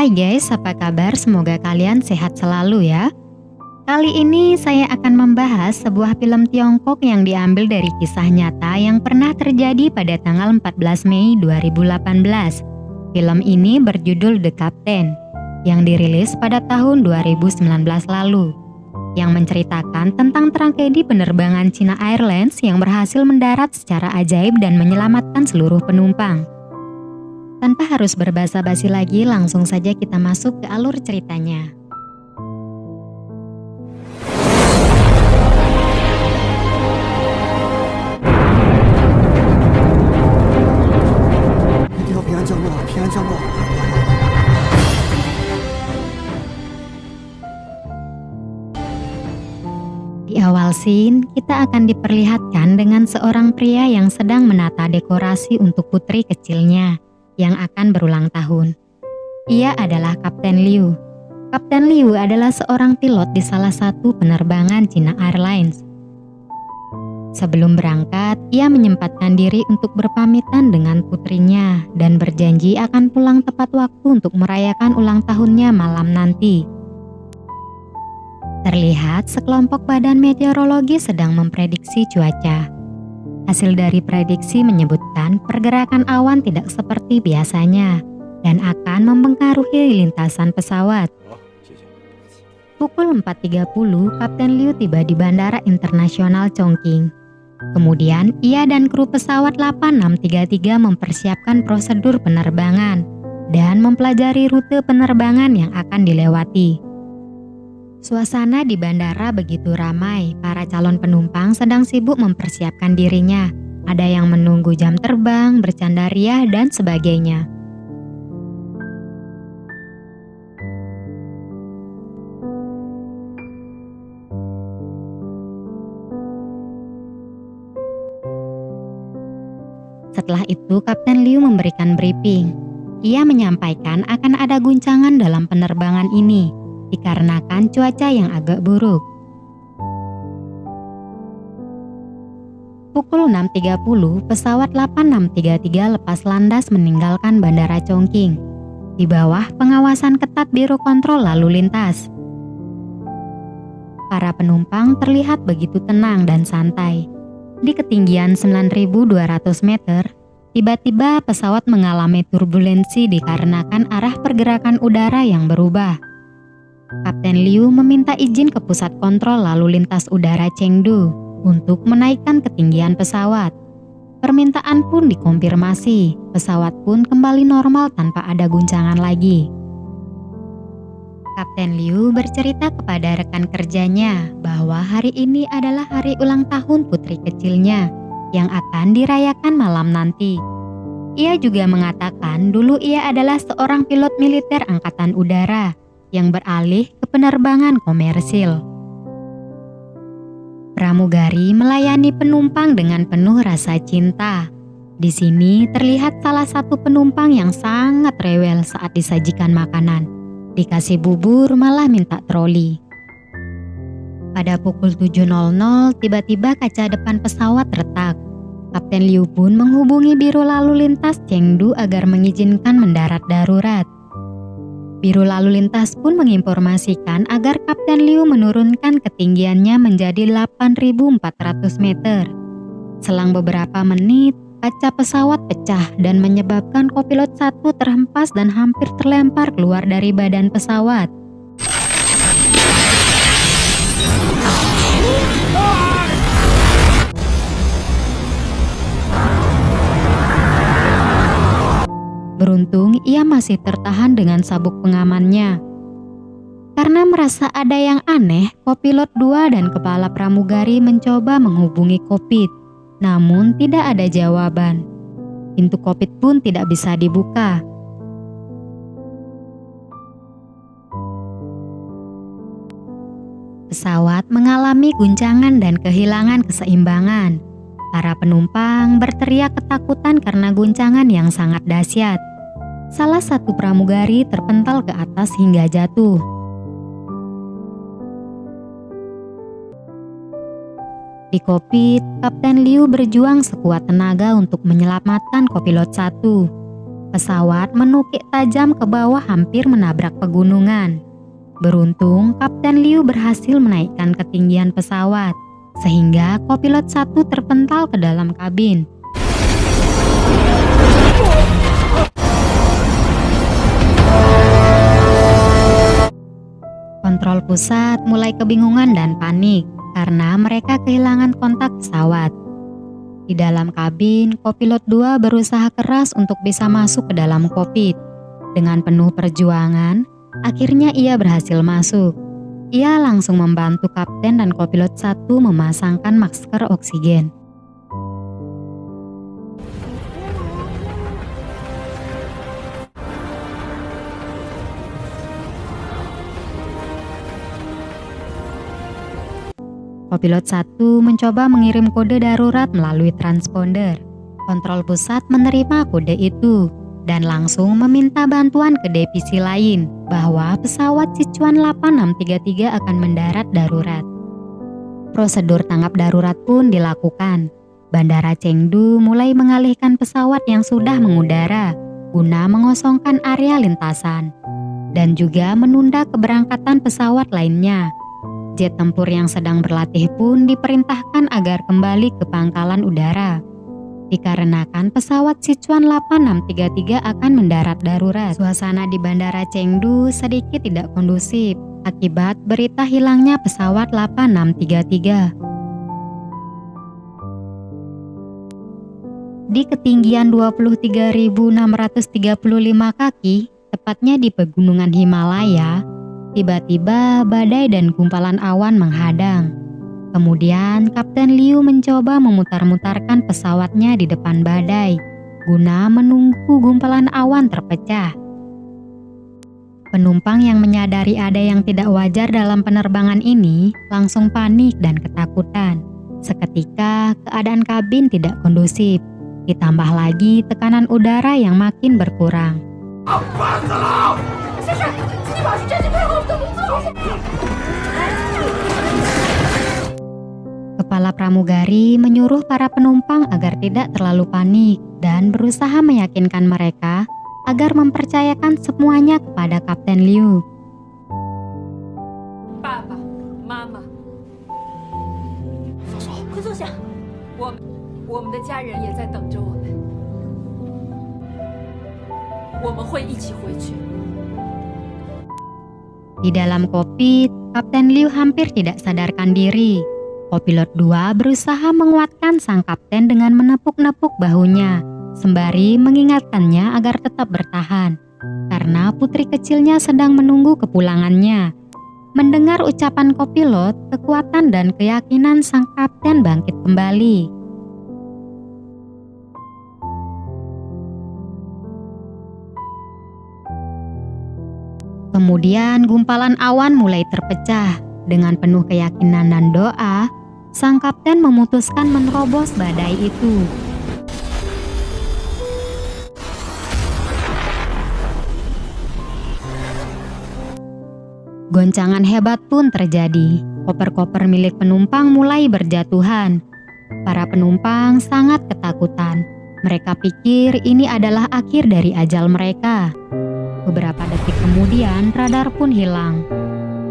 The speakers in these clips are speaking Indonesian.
Hai guys, apa kabar? Semoga kalian sehat selalu ya. Kali ini saya akan membahas sebuah film Tiongkok yang diambil dari kisah nyata yang pernah terjadi pada tanggal 14 Mei 2018. Film ini berjudul The Captain, yang dirilis pada tahun 2019 lalu, yang menceritakan tentang tragedi penerbangan China Airlines yang berhasil mendarat secara ajaib dan menyelamatkan seluruh penumpang. Tanpa harus berbasa-basi lagi, langsung saja kita masuk ke alur ceritanya. Di awal scene, kita akan diperlihatkan dengan seorang pria yang sedang menata dekorasi untuk putri kecilnya yang akan berulang tahun. Ia adalah Kapten Liu. Kapten Liu adalah seorang pilot di salah satu penerbangan China Airlines. Sebelum berangkat, ia menyempatkan diri untuk berpamitan dengan putrinya dan berjanji akan pulang tepat waktu untuk merayakan ulang tahunnya malam nanti. Terlihat sekelompok badan meteorologi sedang memprediksi cuaca. Hasil dari prediksi menyebutkan pergerakan awan tidak seperti biasanya dan akan mempengaruhi lintasan pesawat. Pukul 4.30, Kapten Liu tiba di Bandara Internasional Chongqing. Kemudian, ia dan kru pesawat 8633 mempersiapkan prosedur penerbangan dan mempelajari rute penerbangan yang akan dilewati. Suasana di bandara begitu ramai, para calon penumpang sedang sibuk mempersiapkan dirinya. Ada yang menunggu jam terbang, bercanda riah, dan sebagainya. Setelah itu, Kapten Liu memberikan briefing. Ia menyampaikan akan ada guncangan dalam penerbangan ini dikarenakan cuaca yang agak buruk. Pukul 6.30, pesawat 8633 lepas landas meninggalkan Bandara Chongqing di bawah pengawasan ketat Biro Kontrol Lalu Lintas. Para penumpang terlihat begitu tenang dan santai. Di ketinggian 9.200 meter, tiba-tiba pesawat mengalami turbulensi dikarenakan arah pergerakan udara yang berubah. Kapten Liu meminta izin ke Pusat Kontrol Lalu Lintas Udara Chengdu untuk menaikkan ketinggian pesawat. Permintaan pun dikonfirmasi, pesawat pun kembali normal tanpa ada guncangan lagi. Kapten Liu bercerita kepada rekan kerjanya bahwa hari ini adalah hari ulang tahun putri kecilnya yang akan dirayakan malam nanti. Ia juga mengatakan dulu ia adalah seorang pilot militer angkatan udara yang beralih ke penerbangan komersil. Pramugari melayani penumpang dengan penuh rasa cinta. Di sini terlihat salah satu penumpang yang sangat rewel saat disajikan makanan. Dikasih bubur malah minta troli. Pada pukul 7.00 tiba-tiba kaca depan pesawat retak. Kapten Liu pun menghubungi Biro Lalu Lintas Chengdu agar mengizinkan mendarat darurat. Biro Lalu Lintas pun menginformasikan agar Kapten Liu menurunkan ketinggiannya menjadi 8.400 meter. Selang beberapa menit, kaca pesawat pecah dan menyebabkan kopilot 1 terhempas dan hampir terlempar keluar dari badan pesawat. Beruntung ia masih tertahan dengan sabuk pengamannya. Karena merasa ada yang aneh, kopilot 2 dan kepala pramugari mencoba menghubungi kokpit, namun tidak ada jawaban. Pintu kokpit pun tidak bisa dibuka. Pesawat mengalami guncangan dan kehilangan keseimbangan. Para penumpang berteriak ketakutan karena guncangan yang sangat dahsyat. Salah satu pramugari terpental ke atas hingga jatuh. Di kokpit, Kapten Liu berjuang sekuat tenaga untuk menyelamatkan kopilot 1. Pesawat menukik tajam ke bawah hampir menabrak pegunungan. Beruntung, Kapten Liu berhasil menaikkan ketinggian pesawat, sehingga kopilot 1 terpental ke dalam kabin. Kontrol pusat mulai kebingungan dan panik karena mereka kehilangan kontak pesawat. Di dalam kabin, kopilot 2 berusaha keras untuk bisa masuk ke dalam kokpit. Dengan penuh perjuangan, akhirnya ia berhasil masuk. Ia langsung membantu kapten dan kopilot 1 memasangkan masker oksigen. Kopilot 1 mencoba mengirim kode darurat melalui transponder. Kontrol pusat menerima kode itu dan langsung meminta bantuan ke divisi lain bahwa pesawat Sichuan 8633 akan mendarat darurat. Prosedur tanggap darurat pun dilakukan. Bandara Chengdu mulai mengalihkan pesawat yang sudah mengudara guna mengosongkan area lintasan dan juga menunda keberangkatan pesawat lainnya. Jet tempur yang sedang berlatih pun diperintahkan agar kembali ke pangkalan udara, dikarenakan pesawat Sichuan 8633 akan mendarat darurat. Suasana di Bandara Chengdu sedikit tidak kondusif akibat berita hilangnya pesawat 8633. Di ketinggian 23.635 kaki, tepatnya di pegunungan Himalaya, tiba-tiba badai dan gumpalan awan menghadang. Kemudian Kapten Liu mencoba memutar-mutarkan pesawatnya di depan badai guna menunggu gumpalan awan terpecah. Penumpang yang menyadari ada yang tidak wajar dalam penerbangan ini langsung panik dan ketakutan. Seketika keadaan kabin tidak kondusif, ditambah lagi tekanan udara yang makin berkurang. Kepala pramugari menyuruh para penumpang agar tidak terlalu panik dan berusaha meyakinkan mereka agar mempercayakan semuanya kepada Kapten Liu. Papa, Mama, 快坐下，我们的家人也在等着我们，我们会一起回去。 Di dalam kokpit, Kapten Liu hampir tidak sadarkan diri. Kopilot 2 berusaha menguatkan sang kapten dengan menepuk-nepuk bahunya, sembari mengingatkannya agar tetap bertahan, karena putri kecilnya sedang menunggu kepulangannya. Mendengar ucapan kopilot, kekuatan dan keyakinan sang kapten bangkit kembali. Kemudian gumpalan awan mulai terpecah. Dengan penuh keyakinan dan doa, sang kapten memutuskan menerobos badai itu. Goncangan hebat pun terjadi. Koper-koper milik penumpang mulai berjatuhan. Para penumpang sangat ketakutan. Mereka pikir ini adalah akhir dari ajal mereka. Beberapa detik kemudian radar pun hilang.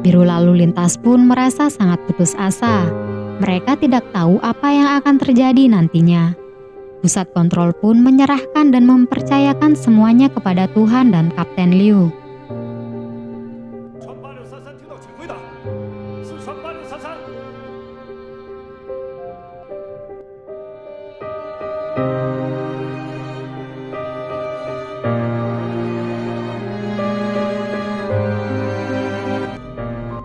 Biru lalu lintas pun merasa sangat putus asa. Mereka tidak tahu apa yang akan terjadi nantinya. Pusat kontrol pun menyerahkan dan mempercayakan semuanya kepada Tuhan dan Kapten Liu.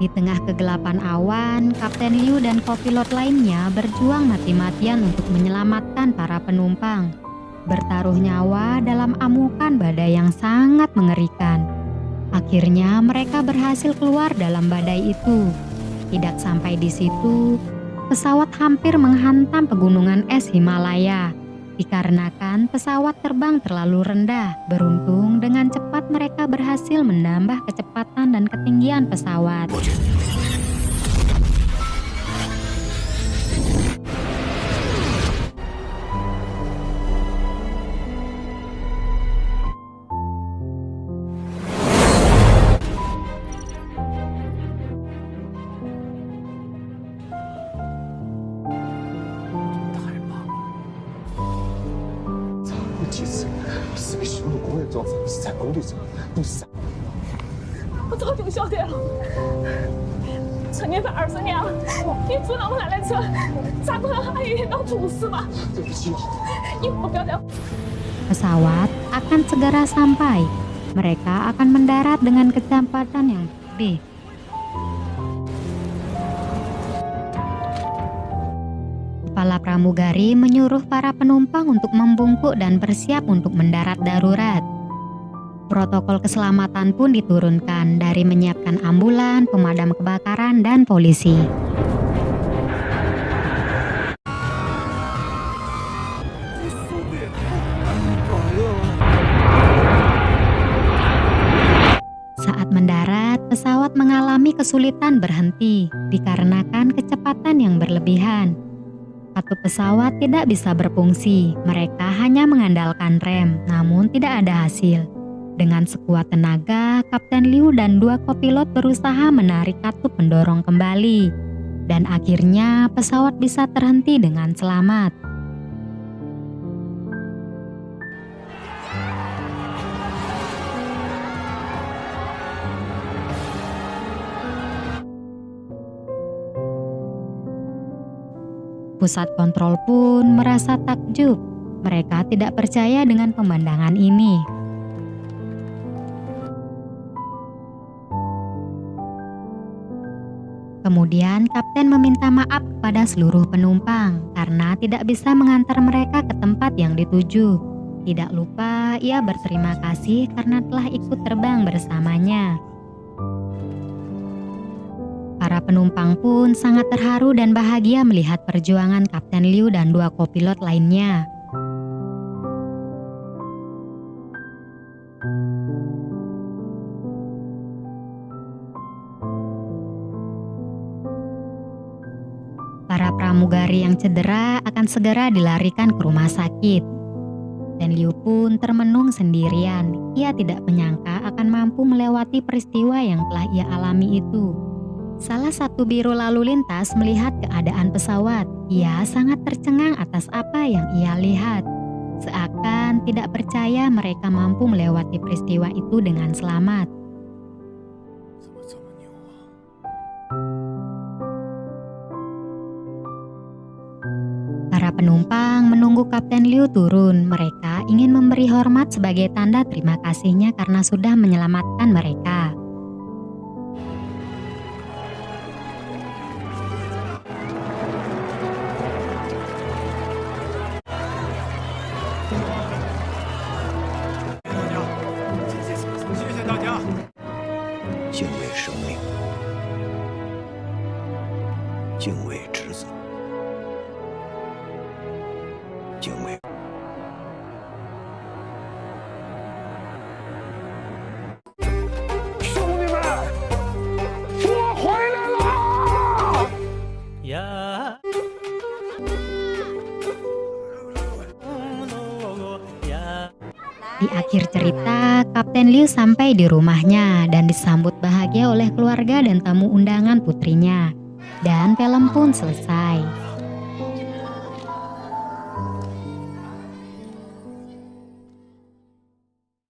Di tengah kegelapan awan, Kapten Liu dan kopilot lainnya berjuang mati-matian untuk menyelamatkan para penumpang. Bertaruh nyawa dalam amukan badai yang sangat mengerikan. Akhirnya mereka berhasil keluar dalam badai itu. Tidak sampai di situ, pesawat hampir menghantam pegunungan es Himalaya. Dikarenakan pesawat terbang terlalu rendah, beruntung dengan cepat mereka berhasil menambah kecepatan dan ketinggian pesawat. 做法是在工地上，不是在。我早就晓得了，趁你在20年了，你阻拦我那辆车，咋不让阿姨当主事嘛？对不起，以后不要再。 Pesawat akan segera sampai. Mereka akan mendarat dengan kecepatan yang tinggi. Kepala pramugari menyuruh para penumpang untuk membungkuk dan bersiap untuk mendarat darurat. Protokol keselamatan pun diturunkan dari menyiapkan ambulan, pemadam kebakaran, dan polisi. Saat mendarat, pesawat mengalami kesulitan berhenti dikarenakan kecepatan yang berlebihan. Satu pesawat tidak bisa berfungsi, mereka hanya mengandalkan rem, namun tidak ada hasil. Dengan sekuat tenaga, Kapten Liu dan 2 kopilot berusaha menarik katup pendorong kembali. Dan akhirnya pesawat bisa terhenti dengan selamat. Pusat kontrol pun merasa takjub. Mereka tidak percaya dengan pemandangan ini. Kemudian kapten meminta maaf kepada seluruh penumpang karena tidak bisa mengantar mereka ke tempat yang dituju. Tidak lupa ia berterima kasih karena telah ikut terbang bersamanya. Para penumpang pun sangat terharu dan bahagia melihat perjuangan Kapten Liu dan 2 kopilot lainnya. Para pramugari yang cedera akan segera dilarikan ke rumah sakit. Dan Liu pun termenung sendirian. Ia tidak menyangka akan mampu melewati peristiwa yang telah ia alami itu. Salah satu biro lalu lintas melihat keadaan pesawat. Ia sangat tercengang atas apa yang ia lihat. Seakan tidak percaya mereka mampu melewati peristiwa itu dengan selamat. Para penumpang menunggu Kapten Liu turun. Mereka ingin memberi hormat sebagai tanda terima kasihnya karena sudah menyelamatkan mereka. Di akhir cerita, Kapten Liu sampai di rumahnya dan disambut bahagia oleh keluarga dan tamu undangan putrinya. Dan film pun selesai.